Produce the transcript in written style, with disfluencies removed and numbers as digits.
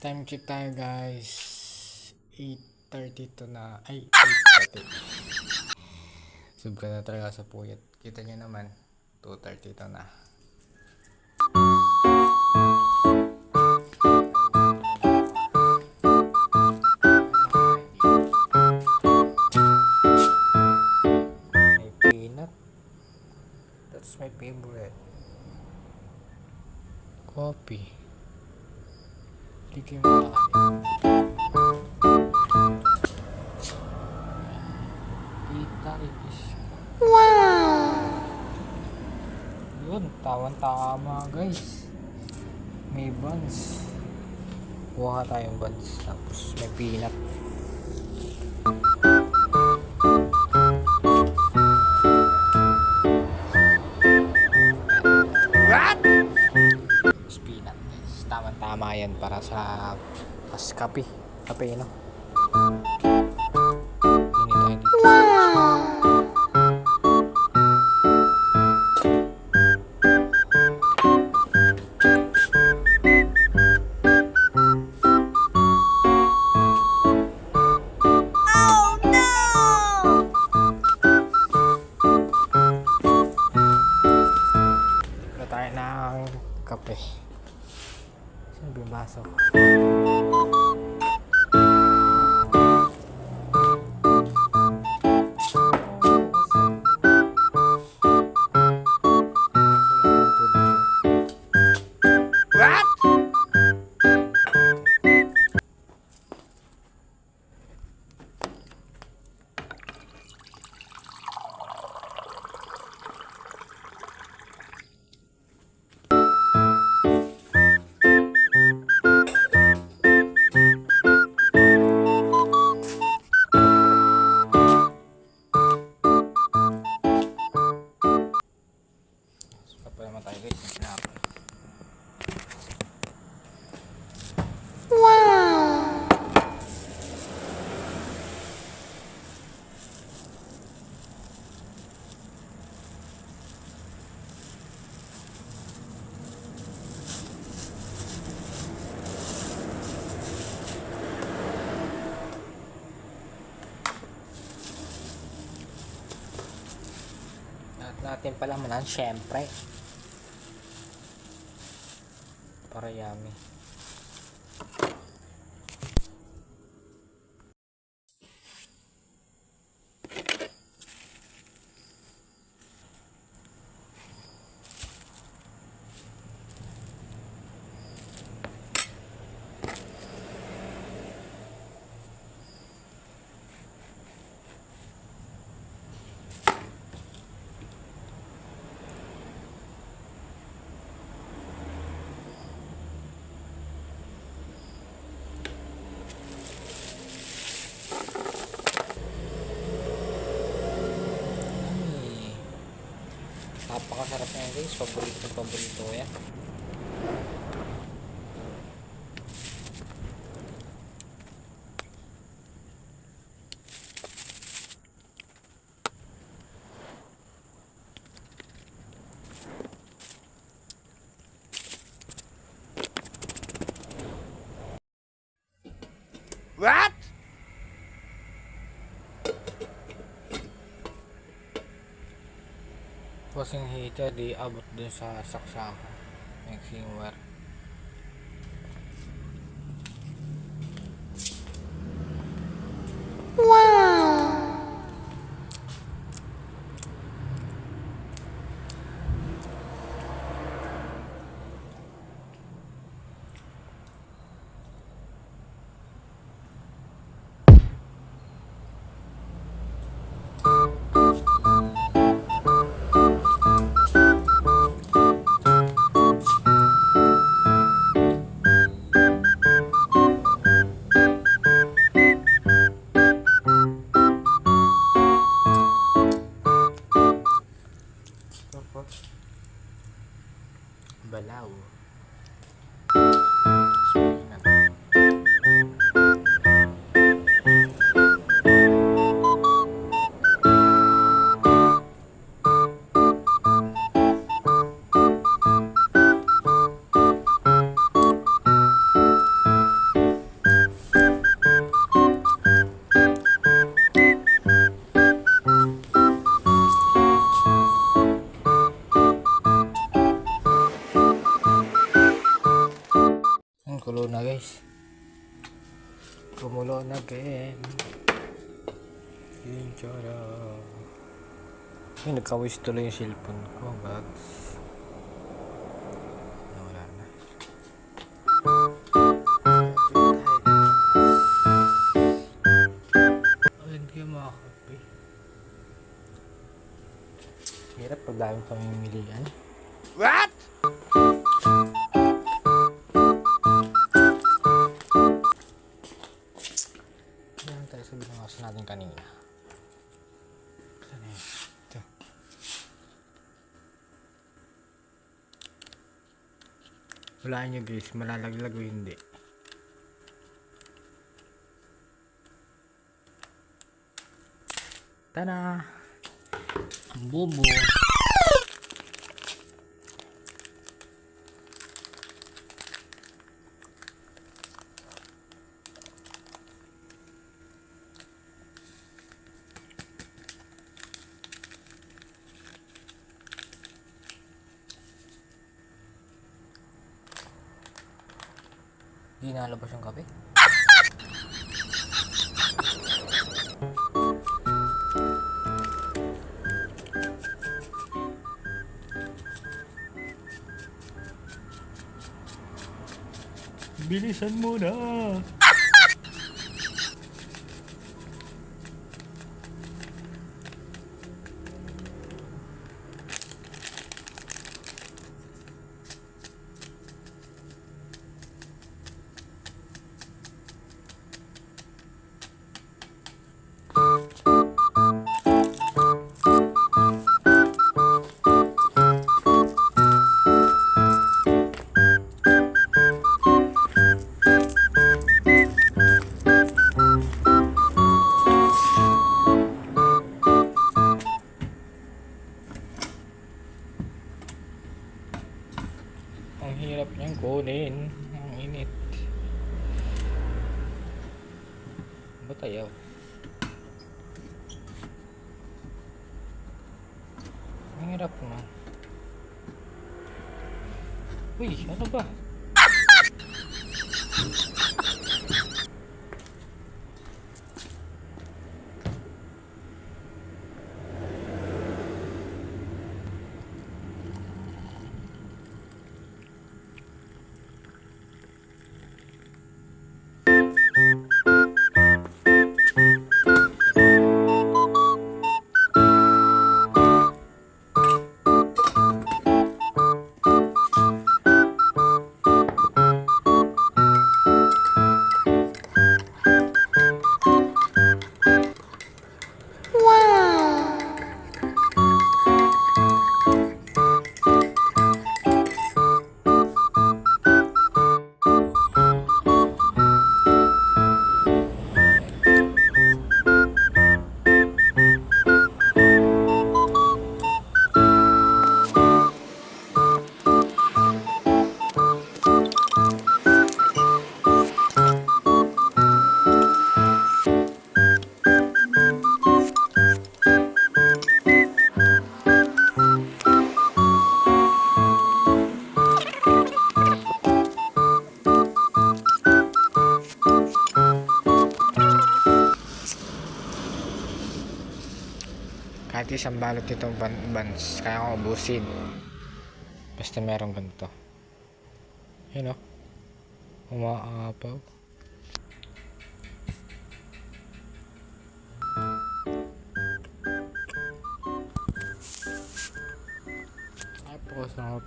Time check tayo guys. 8:32 na. Ay, 8:30. Sub ka na talaga sa puyat. Kita nyo naman. 2:32 na. May peanut. That's my favorite. Coffee. Hindi kayo makakain. Wow! Yun, tama guys. May buns. Kuha tayong buns. Tapos may peanut. What? Tapos peanut guys. Tama yan para sa kape. Kape, no? Tayo ng kape. Saan ba yung baso? What? Kapag naman tayo guys, yung sinapin. Wow! Natin pala manan, syempre. Para yummy. Napakasarap na yan guys, paborito ko yan. What? Kasing heater di abot dun sa saksakan mixing wire. Wow! Kulo na guys. Kumulo na again. Yung tsara. Ay, nagkawis tuloy yung cellphone ko. Bags. Nawala na. Ay, hindi kayo makakape. Hirap pag dami pamimilian. What? Yan tayo sa binangas natin kanina. Saan yan? Ito. Walaan nyo guys, malalaglag o hindi. Tada! Ang bobo! Di nalabas yung kape. Bilisan mo na! Ang hirap niyang kunin. Ang init. Ba tayo? Ang hirap naman. Uy, ano ba? Kahit isang balot nitong buns, kaya ko ubusin. Basta merong ganito. Yun o. Umaapaw. Tapos na